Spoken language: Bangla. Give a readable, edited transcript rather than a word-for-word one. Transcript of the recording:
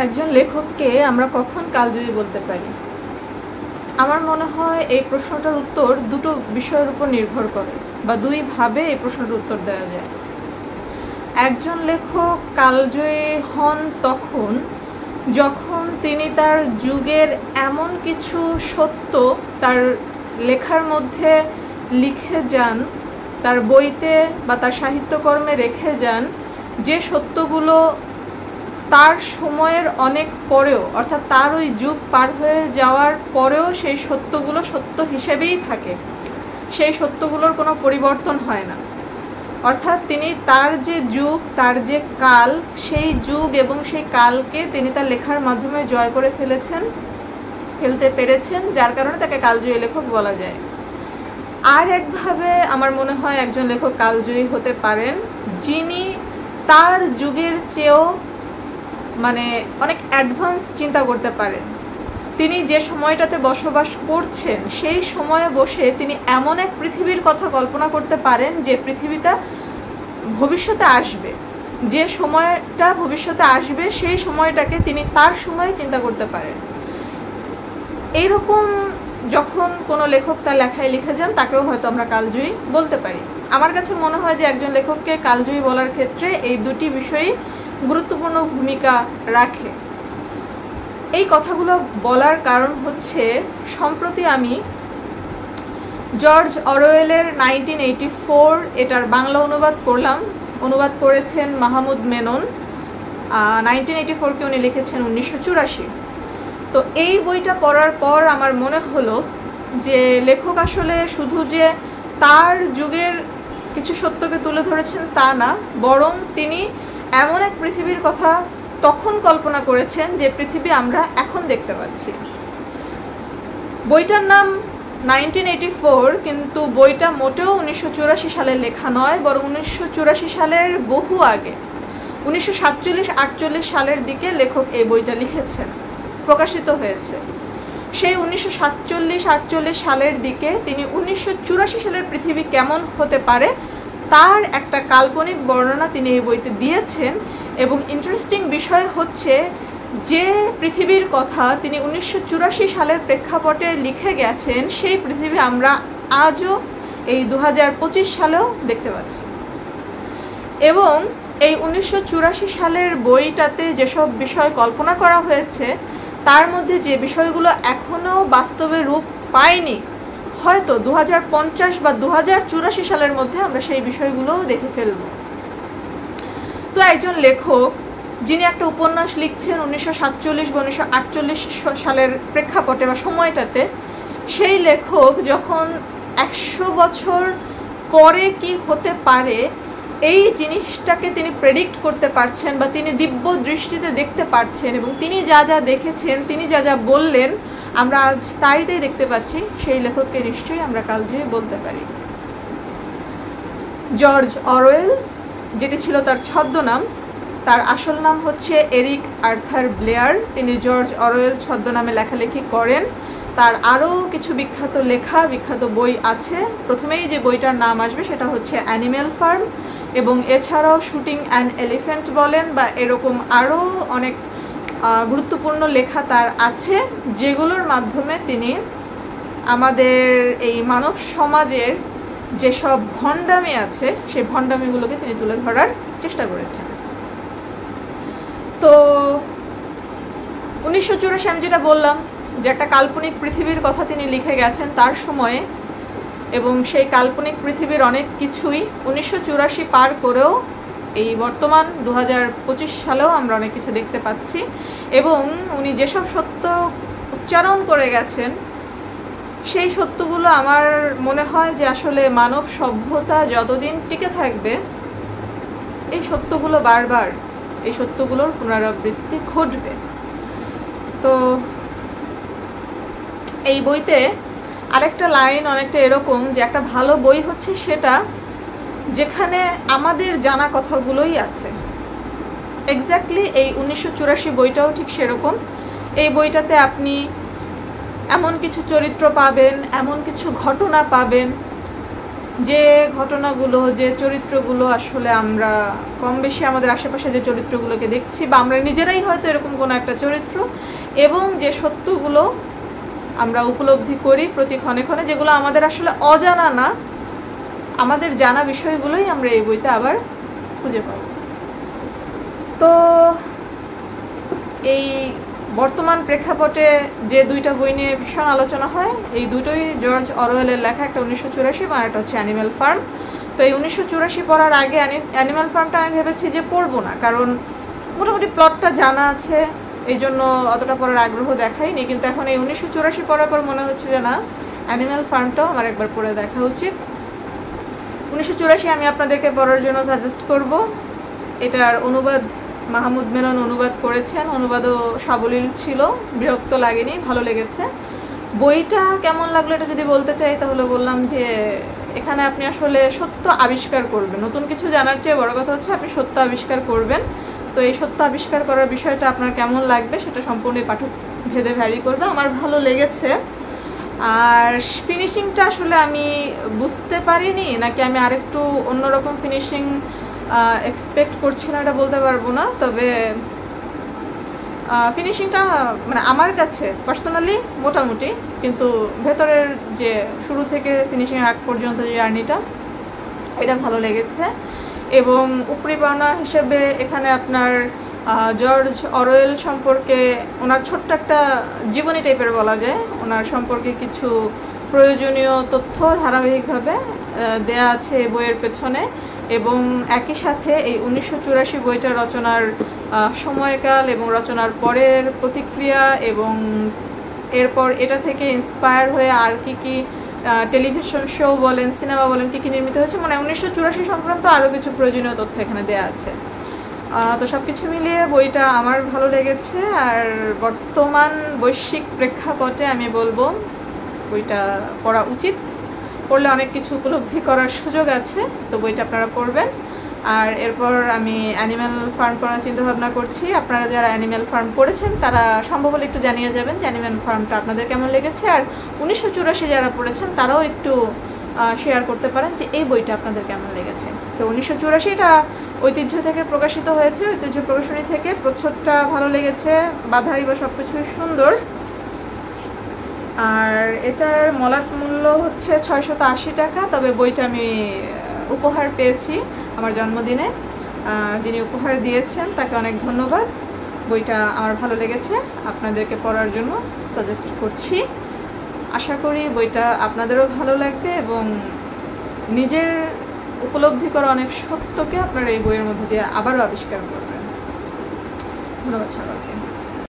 একজন লেখককে আমরা কখন কালজয়ী বলতে পারি? আমার মনে হয় এই প্রশ্নটার উত্তর দুটো বিষয়ের উপর নির্ভর করে, বা দুইভাবে এই প্রশ্নটার উত্তর দেওয়া যায়। একজন লেখক কালজয়ী হন তখন যখন তিনি তার যুগের এমন কিছু সত্য তার লেখার মধ্যে লিখে যান, তার বইতে বা তার সাহিত্যকর্মে রেখে যান, যে সত্যগুলো তার সময়ের অনেক পরেও, অর্থাৎ তার ওই যুগ পার হয়ে যাওয়ার পরেও সেই সত্যগুলো সত্য হিসেবেই থাকে, সেই সত্যগুলোর কোনো পরিবর্তন হয় না। অর্থাৎ তিনি তার যে যুগ, তার যে কাল, সেই যুগ এবং সেই কালকে তিনি তার লেখার মাধ্যমে জয় করে ফেলতে পেরেছেন, যার কারণে তাকে কালজয়ী লেখক বলা যায়। আর একভাবে আমার মনে হয় একজন লেখক কালজয়ী হতে পারেন যিনি তার যুগের চেয়েও অনেক অ্যাডভান্স চিন্তা করতে পারেন। তিনি যে সময়টাতে বসবাস করছেন সেই সময়ে বসে তিনি এমন এক পৃথিবীর কথা কল্পনা করতে পারেন যে পৃথিবীটা ভবিষ্যতে আসবে, যে সময়টা ভবিষ্যতে আসবে সেই সময়টাকে তিনি তার সময়ে চিন্তা করতে পারেন। এইরকম যখন কোনো লেখক তার লেখায় লিখে যান তাকেও হয়তো আমরা কালজয়ী বলতে পারি। আমার কাছে মনে হয় যে একজন লেখককে কালজয়ী বলার ক্ষেত্রে এই দুটি বিষয়ই গুরুত্বপূর্ণ ভূমিকা রাখে। এই কথাগুলো বলার কারণ হচ্ছে, সম্প্রতি আমি জর্জ অরওয়েলের 1984 এটার বাংলা অনুবাদ পড়লাম। অনুবাদ করেছেন মাহমুদ মেনন। 1984কে উনি লিখেছেন 1984। তো এই বইটা পড়ার পর আমার মনে হলো যে লেখক আসলে শুধু যে তার যুগের কিছু সত্যকে তুলে ধরেছেন তা না, বরং তিনি এমন এক পৃথিবীর কথা তখন কল্পনা করেছেন যে পৃথিবী আমরা এখন দেখতে পাচ্ছি। বইটার নাম 1984, কিন্তু বইটা মোটেও 1984 সালে লেখা নয়, বরং 1984 সালের বহু আগে 1947-48 সালের দিকে লেখক এই বইটা লিখেছেন, প্রকাশিত হয়েছে। সেই 1947-48 সালের দিকে তিনি 1984 সালের পৃথিবী কেমন হতে পারে তার একটা কাল্পনিক বর্ণনা তিনি এই বইতে দিয়েছেন। এবং ইন্টারেস্টিং বিষয় হচ্ছে যে পৃথিবীর কথা তিনি 1984 সালের প্রেক্ষাপটে লিখে গেছেন সেই পৃথিবী আমরা আজও এই 2025 সালেও দেখতে পাচ্ছি। এবং এই 1984 সালের বইটাতে যেসব বিষয় কল্পনা করা হয়েছে তার মধ্যে যে বিষয়গুলো এখনও বাস্তবে রূপ পায়নি, হয়তো 2050 বা 2084 সালের মধ্যে আমরা সেই বিষয়গুলোও দেখে ফেলব। তো একজন লেখক যিনি একটা উপন্যাস লিখছেন 1947 বা 1948 সালের প্রেক্ষাপটে বা সময়টাতে, সেই লেখক যখন 100 বছর পরে কি হতে পারে এই জিনিসটাকে তিনি প্রেডিক্ট করতে পারছেন বা তিনি দিব্য দৃষ্টিতে দেখতে পারছেন, এবং তিনি যা যা দেখেছেন, তিনি যা যা বললেন আমরা আজ তাই দেখতে পাচ্ছি, সেই লেখককে নিশ্চয়ই আমরা কালজয়ী বলতে পারি। জর্জ অরওয়েল, যেটি ছিল তার ছদ্মনাম, তার আসল নাম হচ্ছে এরিক আর্থার ব্লেয়ার। তিনি জর্জ অরওয়েল ছদ্মনামে লেখালেখি করেন। তার আরও কিছু বিখ্যাত বই আছে। প্রথমেই যে বইটার নাম আসবে সেটা হচ্ছে অ্যানিম্যাল ফার্ম, এবং এছাড়াও শুটিং অ্যান এলিফ্যান্ট বলেন বা এরকম আরও অনেক গুরুত্বপূর্ণ লেখা তার আছে, যেগুলোর মাধ্যমে তিনি আমাদের এই মানব সমাজের যেসব ভণ্ডামি আছে সেই ভণ্ডামিগুলোকে তিনি তুলে ধরার চেষ্টা করেছেন। তো 1984 আমি যেটা বললাম যে একটা কাল্পনিক পৃথিবীর কথা তিনি লিখে গেছেন তার সময়ে, এবং সেই কাল্পনিক পৃথিবীর অনেক কিছুই 1984 পার করেও এই বর্তমান 2025 সালেও আমরা অনেক কিছু দেখতে পাচ্ছি। এবং উনি যেসব সত্য উচ্চারণ করে গেছেন সেই সত্যগুলো আমার মনে হয় যে আসলে মানব সভ্যতা যতদিন টিকে থাকবে এই সত্যগুলো বারবার, এই সত্যগুলোর পুনরাবৃত্তি ঘটবে। তো এই বইতে আরেকটা লাইন অনেকটা এরকম যে একটা ভালো বই হচ্ছে সেটা যেখানে আমাদের জানা কথাগুলোই আছে। এক্স্যাক্টলি এই 1984 বইটাও ঠিক সেরকম। এই বইটাতে আপনি এমন কিছু চরিত্র পাবেন, এমন কিছু ঘটনা পাবেন যে ঘটনাগুলো, যে চরিত্রগুলো আসলে আমরা কম বেশি আমাদের আশেপাশে যে চরিত্রগুলোকে দেখছি, বা আমরা নিজেরাই হয়তো এরকম কোনো একটা চরিত্র, এবং যে সত্যগুলো আমরা উপলব্ধি করি প্রতি ক্ষণে ক্ষণে, যেগুলো আমাদের আসলে অজানা না, আমাদের জানা বিষয়গুলোই আমরা এই বইতে আবার খুঁজে পাব। তো এই বর্তমান প্রেক্ষাপটে যে দুইটা বই নিয়ে ভীষণ আলোচনা হয়, এই দুটোই জর্জ অরওয়েলের লেখা, একটা 1984 আর একটা হচ্ছে অ্যানিম্যাল ফার্ম। তো এই 1984 পড়ার আগে অ্যানিম্যাল ফার্মটা আমি ভেবেছি যে পড়বো না, কারণ মোটামুটি প্লটটা জানা আছে, এই জন্য অতটা পড়ার আগ্রহ দেখাইনি। কিন্তু এখন এই 1984 পড়ার পর মনে হচ্ছে যে না, অ্যানিম্যাল ফার্মটাও আমার একবার পড়ে দেখা উচিত। 1984 আমি আপনাদেরকে পড়ার জন্য সাজেস্ট করব। এটার অনুবাদ মাহমুদ মেনন অনুবাদ করেছেন, অনুবাদও সাবলীল ছিল, বিরক্ত লাগেনি, ভালো লেগেছে। বইটা কেমন লাগলো এটা যদি বলতে চাই, তাহলে বললাম যে এখানে আপনি আসলে সত্য আবিষ্কার করবেন। নতুন কিছু জানার চেয়ে বড় কথা হচ্ছে আপনি সত্য আবিষ্কার করবেন। তো এই সত্য আবিষ্কার করার বিষয়টা আপনার কেমন লাগবে সেটা সম্পূর্ণ পাঠক ভেদে ভ্যারি করবে। আমার ভালো লেগেছে। আর ফিনিশিংটা আসলে আমি বুঝতে পারিনি, নাকি আমি আরেকটু অন্যরকম ফিনিশিং এক্সপেক্ট করছিলাম এটা বলতে পারবো না। তবে ফিনিশিংটা মানে আমার কাছে পার্সোনালি মোটামুটি, কিন্তু ভেতরের যে শুরু থেকে ফিনিশিং আগ পর্যন্ত যে জার্নিটা, এটা ভালো লেগেছে। এবং উপরি পাওনা হিসেবে এখানে আপনার জর্জ অরওয়েল সম্পর্কে, ওনার ছোট্ট একটা জীবনী টাইপের বলা যায়, ওনার সম্পর্কে কিছু প্রয়োজনীয় তথ্য ধারাবাহিকভাবে দেয়া আছে এই বইয়ের পেছনে। এবং একই সাথে এই 1984 বইটা রচনার সময়কাল এবং রচনার পরের প্রতিক্রিয়া, এবং এরপর এটা থেকে ইন্সপায়ার হয়ে আর কি টেলিভিশন শো বলেন, সিনেমা বলেন, কি নির্মিত হয়েছে, মানে 1984 সংক্রান্ত আরও কিছু প্রয়োজনীয় তথ্য এখানে দেওয়া আছে। তো সব কিছু মিলিয়ে বইটা আমার ভালো লেগেছে। আর বর্তমান বৈশ্বিক প্রেক্ষাপটে আমি বলবো বইটা পড়া উচিত, পড়লে অনেক কিছু উপলব্ধি করার সুযোগ আছে। তো বইটা আপনারা পড়বেন। আর এরপর আমি অ্যানিম্যাল ফার্ম করার চিন্তাভাবনা করছি। আপনারা যারা অ্যানিম্যাল ফার্ম পড়েছেন তারা সম্ভব হলে একটু জানিয়ে যাবেন যে অ্যানিম্যাল ফার্মটা আপনাদের কেমন লেগেছে। আর 1984 যারা পড়েছেন তারাও একটু শেয়ার করতে পারেন যে এই বইটা আপনাদের কেমন লেগেছে। তো 1984 এটা ঐতিহ্য থেকে প্রকাশিত হয়েছে, ঐতিহ্য প্রকাশনী থেকে। প্রচ্ছদটা ভালো লেগেছে, বাধাই বা সব কিছুই সুন্দর। আর এটার মলাট মূল্য হচ্ছে 680 টাকা। তবে বইটা আমি উপহার পেয়েছি আমার জন্মদিনে, যিনি উপহার দিয়েছেন তাকে অনেক ধন্যবাদ। বইটা আমার ভালো লেগেছে, আপনাদেরকে পড়ার জন্য সাজেস্ট করছি। আশা করি বইটা আপনাদেরও ভালো লাগবে এবং নিজের উপলব্ধি করা অনেক সত্যকে আপনারা এই বইয়ের মধ্যে দিয়ে আবারও আবিষ্কার করবেন। ধন্যবাদ সবাইকে।